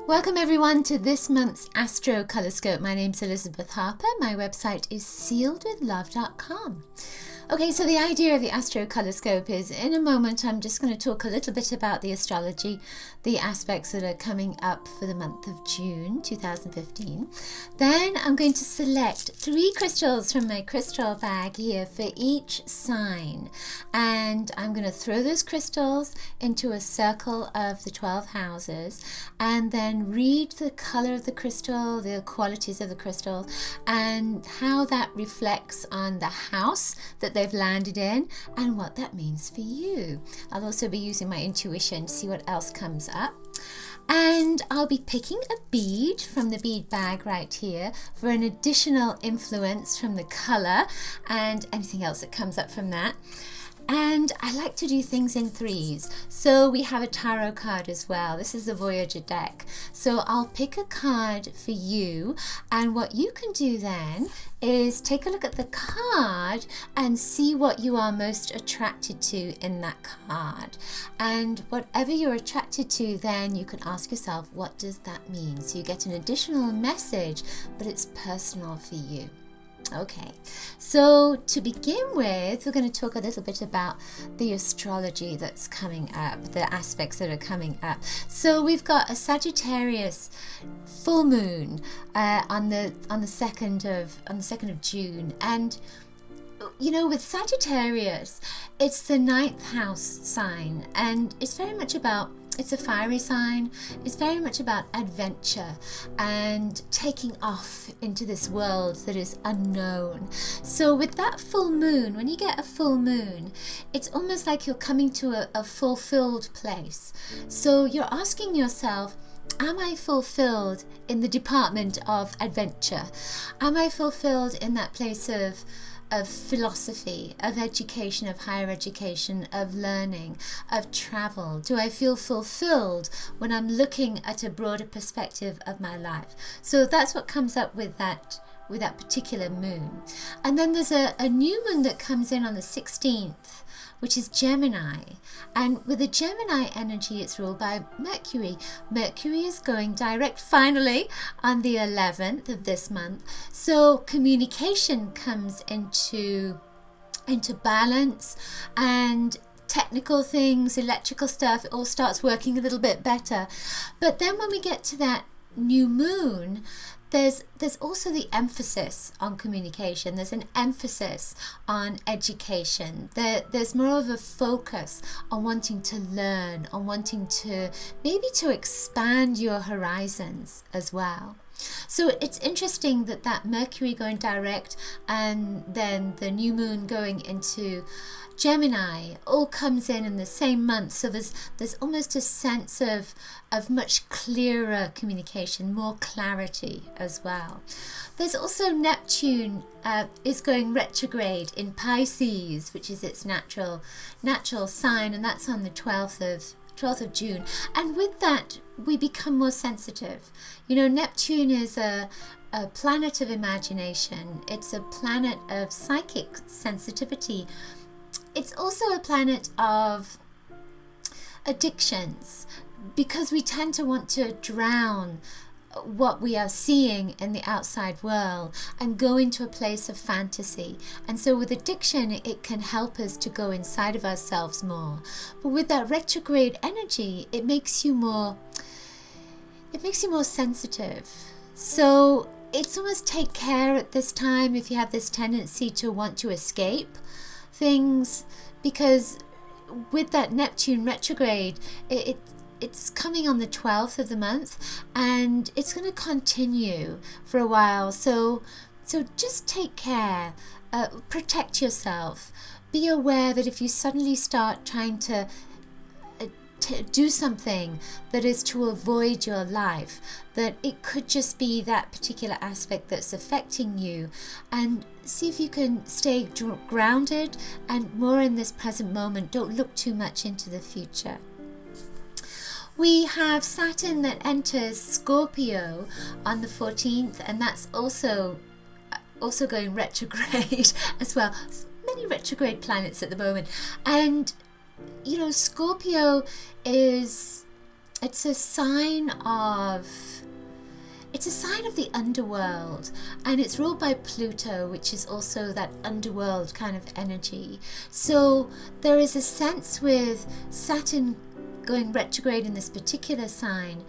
Welcome everyone to this month's Astrocolorscope. My name's Elizabeth Harper. My website is sealedwithlove.com. Okay, so the idea of the Astrocolorscope is, in a moment, I'm just going to talk a little bit about the astrology, the aspects that are coming up for the month of June 2015. Then I'm going to select 3 crystals from my crystal bag here for each sign. And I'm going to throw those crystals into a circle of the 12 houses and then read the color of the crystal, the qualities of the crystal, and how that reflects on the house that they've landed in and what that means for you. I'll also be using my intuition to see what else comes up. And I'll be picking a bead from the bead bag right here for an additional influence from the color and anything else that comes up from that. And I like to do things in 3s. So we have a tarot card as well. This is the Voyager deck. So I'll pick a card for you. And what you can do then is take a look at the card and see what you are most attracted to in that card. And whatever you're attracted to, then you can ask yourself, what does that mean? So you get an additional message, but it's personal for you. Okay, so to begin with, we're going to talk a little bit about the astrology that's coming up, the aspects that are coming up. So we've got a Sagittarius full moon on the 2nd of June, and you know, with Sagittarius, it's the 9th house sign, and it's very much about, it's a fiery sign. It's very much about adventure and taking off into this world that is unknown. So with that full moon, when you get a full moon, it's almost like you're coming to a fulfilled place. So you're asking yourself, am I fulfilled in the department of adventure? Am I fulfilled in that place of philosophy, of education, of higher education, of learning, of travel? Do I feel fulfilled when I'm looking at a broader perspective of my life? So that's what comes up with that particular moon. And then there's a new moon that comes in on the 16th, which is Gemini. And with the Gemini energy, it's ruled by Mercury. Mercury is going direct finally on the 11th of this month. So communication comes into balance, and technical things, electrical stuff, it all starts working a little bit better. But then when we get to that new moon, there's also the emphasis on communication. There's an emphasis on education. There's more of a focus on wanting to learn, on wanting to maybe to expand your horizons as well. So it's interesting that Mercury going direct and then the new moon going into Gemini all comes in the same month. So there's almost a sense of much clearer communication, more clarity as well. There's also Neptune is going retrograde in Pisces, which is its natural sign, and that's on the 12th of June. And with that, we become more sensitive. You know, Neptune is a planet of imagination. It's a planet of psychic sensitivity. It's also a planet of addictions, because we tend to want to drown what we are seeing in the outside world and go into a place of fantasy. And so with addiction, it can help us to go inside of ourselves more. But with that retrograde energy, it makes you more sensitive. So it's almost take care at this time if you have this tendency to want to escape things, because with that Neptune retrograde, it's coming on the 12th of the month, and it's going to continue for a while. So just take care, protect yourself. Be aware that if you suddenly start trying to do something that is to avoid your life, that it could just be that particular aspect that's affecting you, and see if you can stay grounded and more in this present moment. Don't look too much into the future. We have Saturn that enters Scorpio on the 14th, and that's also going retrograde as well. Many retrograde planets at the moment. And you know, Scorpio is it's a sign of the underworld, and it's ruled by Pluto, which is also that underworld kind of energy. So there is a sense with Saturn going retrograde in this particular sign.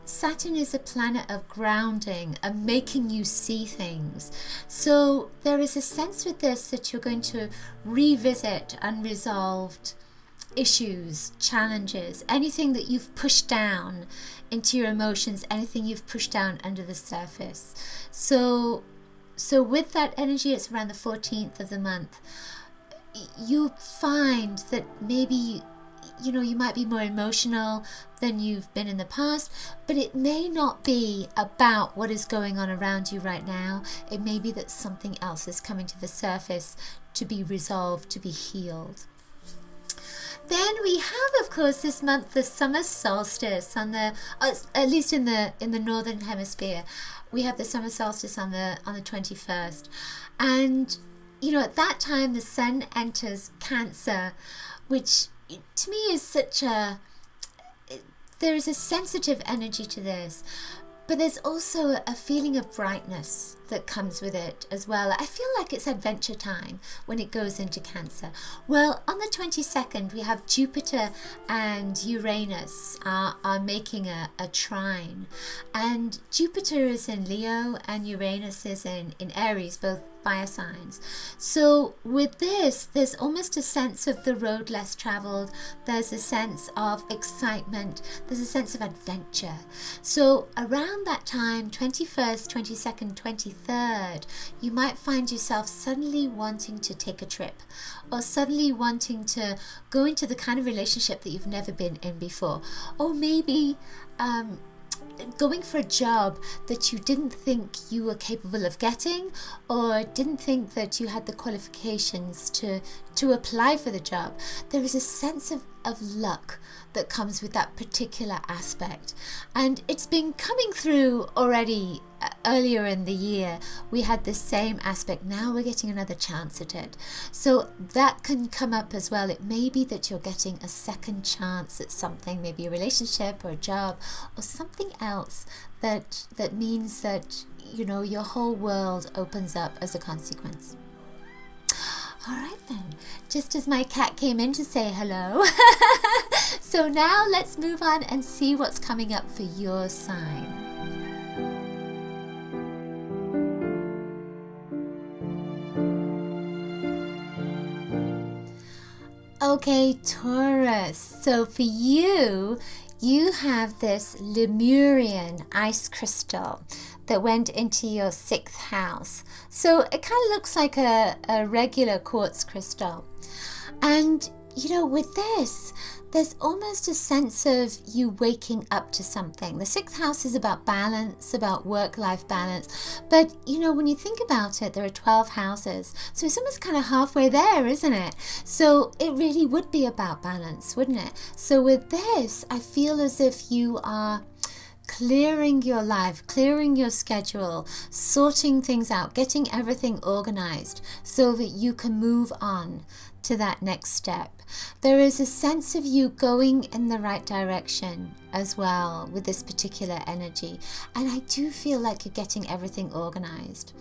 Saturn is a planet of grounding and making you see things. So there is a sense with this that you're going to revisit unresolved issues, challenges, anything that you've pushed down into your emotions, anything you've pushed down under the surface. So with that energy, it's around the 14th of the month. You find that maybe you might be more emotional than you've been in the past, but it may not be about what is going on around you right now. It may be that something else is coming to the surface to be resolved, to be healed. Then we have, of course, this month the summer solstice on the, at least in the northern hemisphere, we have the summer solstice on the 21st, and at that time the sun enters Cancer, which to me is there is a sensitive energy to this, but there's also a feeling of brightness that comes with it as well. I feel like it's adventure time when it goes into Cancer. Well, on the 22nd, we have Jupiter and Uranus are making a trine. And Jupiter is in Leo and Uranus is in Aries, both fire signs. So with this, there's almost a sense of the road less traveled. There's a sense of excitement. There's a sense of adventure. So around that time, 21st, 22nd, 23rd, you might find yourself suddenly wanting to take a trip, or suddenly wanting to go into the kind of relationship that you've never been in before, or maybe going for a job that you didn't think you were capable of getting, or didn't think that you had the qualifications to apply for the job. There is a sense of luck that comes with that particular aspect, and it's been coming through already. Earlier in the year we had the same aspect. Now we're getting another chance at it, so that can come up as well. It may be that you're getting a second chance at something, maybe a relationship or a job or something else that means that your whole world opens up as a consequence. All right then, just as my cat came in to say hello. So now let's move on and see what's coming up for your sign. Okay, Taurus. So for you have this Lemurian ice crystal that went into your 6th house. So it kind of looks like a regular quartz crystal. And, with this, there's almost a sense of you waking up to something. The 6th house is about balance, about work-life balance. But, when you think about it, there are 12 houses. So it's almost kind of halfway there, isn't it? So it really would be about balance, wouldn't it? So with this, I feel as if you are clearing your life, clearing your schedule, sorting things out, getting everything organized so that you can move on to that next step. There is a sense of you going in the right direction as well with this particular energy, and I do feel like you're getting everything organized.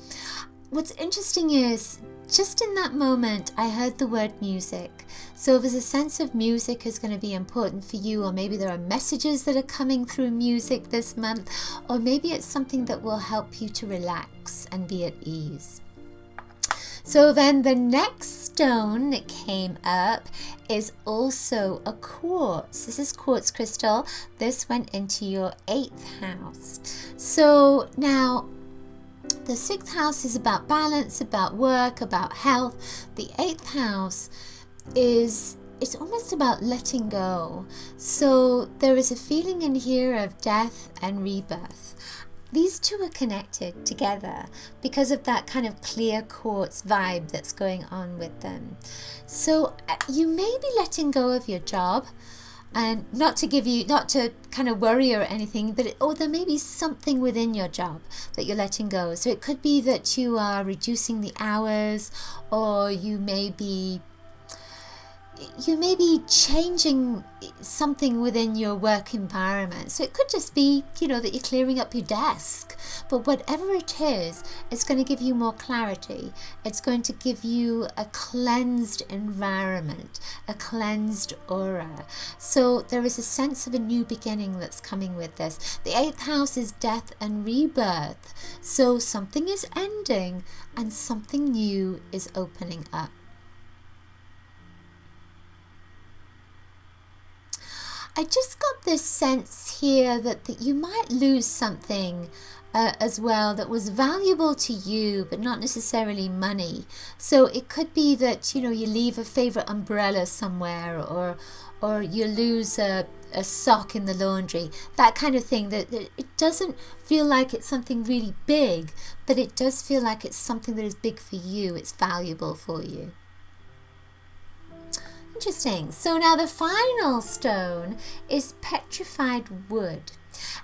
What's interesting is, just in that moment, I heard the word music. So there's a sense of music is going to be important for you, or maybe there are messages that are coming through music this month, or maybe it's something that will help you to relax and be at ease. So then the next stone that came up is also a quartz. This is quartz crystal. This went into your 8th house. So now the 6th house is about balance, about work, about health. The 8th house it's almost about letting go. So there is a feeling in here of death and rebirth. These two are connected together because of that kind of clear quartz vibe that's going on with them. So you may be letting go of your job, and not to kind of worry or anything, but there may be something within your job that you're letting go. So it could be that you are reducing the hours, or you may be you may be changing something within your work environment. So it could just be, that you're clearing up your desk. But whatever it is, it's going to give you more clarity. It's going to give you a cleansed environment, a cleansed aura. So there is a sense of a new beginning that's coming with this. The 8th house is death and rebirth. So something is ending and something new is opening up. I just got this sense here that you might lose something as well that was valuable to you, but not necessarily money. So it could be that, you leave a favorite umbrella somewhere, or you lose a sock in the laundry, that kind of thing. That it doesn't feel like it's something really big, but it does feel like it's something that is big for you. It's valuable for you. Interesting. So now the final stone is petrified wood.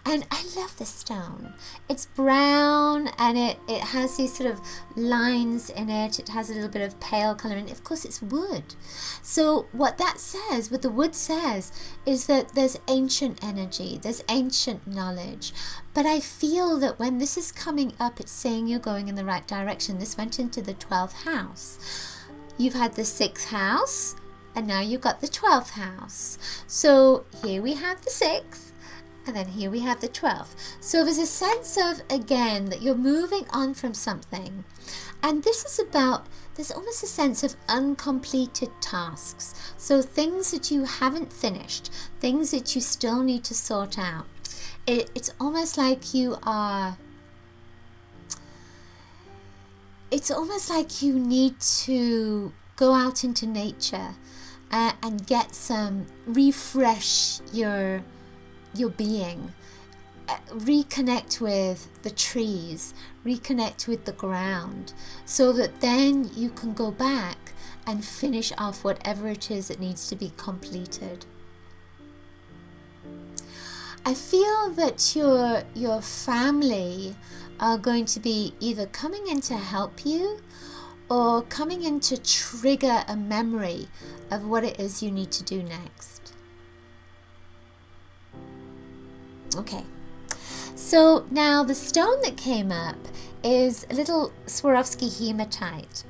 And I love this stone. It's brown and it has these sort of lines in it. It has a little bit of pale colour, and of course it's wood. So what that says, what the wood says, is that there's ancient energy, there's ancient knowledge. But I feel that when this is coming up, it's saying you're going in the right direction. This went into the 12th house. You've had the 6th house, and now you've got the 12th house. So here we have the 6th, and then here we have the 12th. So there's a sense of, again, that you're moving on from something. And this is about, there's almost a sense of uncompleted tasks. So things that you haven't finished, things that you still need to sort out. It's almost like you are, it's almost like you need to go out into nature and get some, refresh your being, reconnect with the trees, reconnect with the ground, so that then you can go back and finish off whatever it is that needs to be completed. I feel that your family are going to be either coming in to help you or coming in to trigger a memory of what it is you need to do next. Okay, so now the stone that came up is a little Swarovski hematite.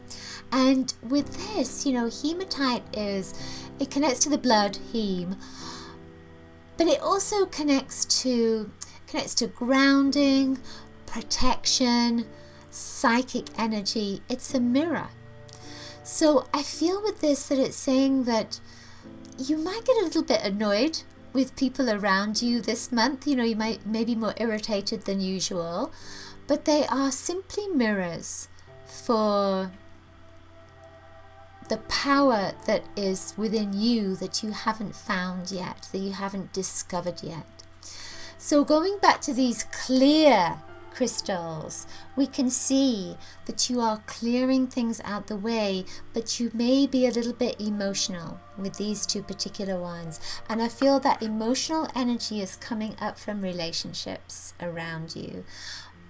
And with this, hematite it connects to the blood, heme, but it also connects to grounding, protection, psychic energy. It's a mirror. So I feel with this that it's saying that you might get a little bit annoyed with people around you this month. You might be more irritated than usual, but they are simply mirrors for the power that is within you that you haven't found yet, that you haven't discovered yet. So going back to these clear crystals, we can see that you are clearing things out the way, but you may be a little bit emotional with these two particular ones. And I feel that emotional energy is coming up from relationships around you.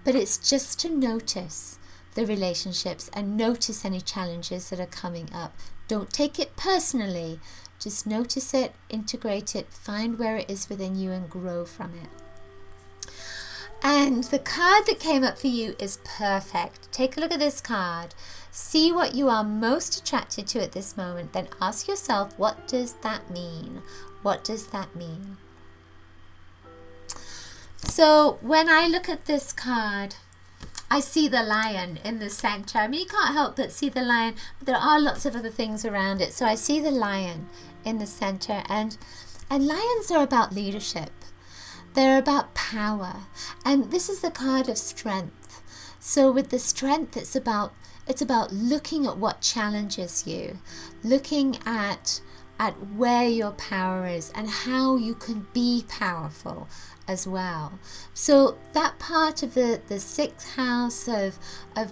But it's just to notice the relationships and notice any challenges that are coming up. Don't take it personally. Just notice it, integrate it, find where it is within you and grow from it. And the card that came up for you is perfect. Take a look at this card. See what you are most attracted to at this moment. Then ask yourself, what does that mean? What does that mean? So when I look at this card, I see the lion in the center. I mean, you can't help but see the lion, but there are lots of other things around it. So I see the lion in the center, and lions are about leadership. They're about power. And this is the card of strength. So with the strength, it's about looking at what challenges you, looking at where your power is and how you can be powerful as well. So that part of the 6th house of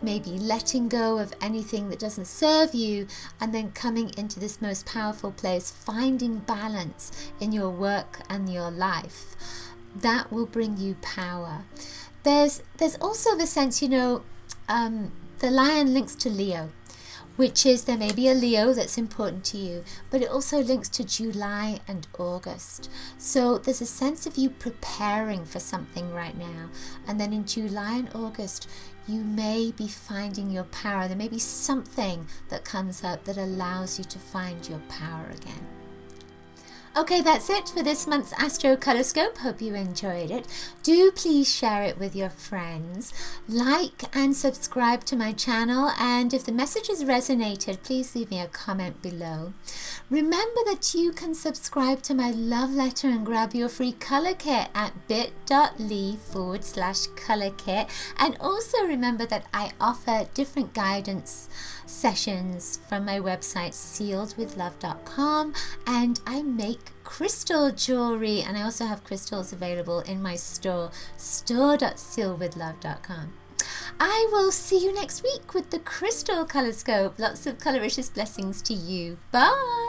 maybe letting go of anything that doesn't serve you, and then coming into this most powerful place, finding balance in your work and your life, that will bring you power. There's also the sense, the lion links to Leo, which is there may be a Leo that's important to you, but it also links to July and August. So there's a sense of you preparing for something right now. And then in July and August, you may be finding your power. There may be something that comes up that allows you to find your power again. Okay, that's it for this month's Astrocolorscope. Hope you enjoyed it. Do please share it with your friends. Like and subscribe to my channel. And if the message has resonated, please leave me a comment below. Remember that you can subscribe to my love letter and grab your free color kit at bit.ly/color kit. And also remember that I offer different guidance sessions from my website sealedwithlove.com, and I make crystal jewelry, and I also have crystals available in my store store.sealedwithlove.com. I will see you next week with the Crystal Colorscope. Lots of coloricious blessings to you. Bye.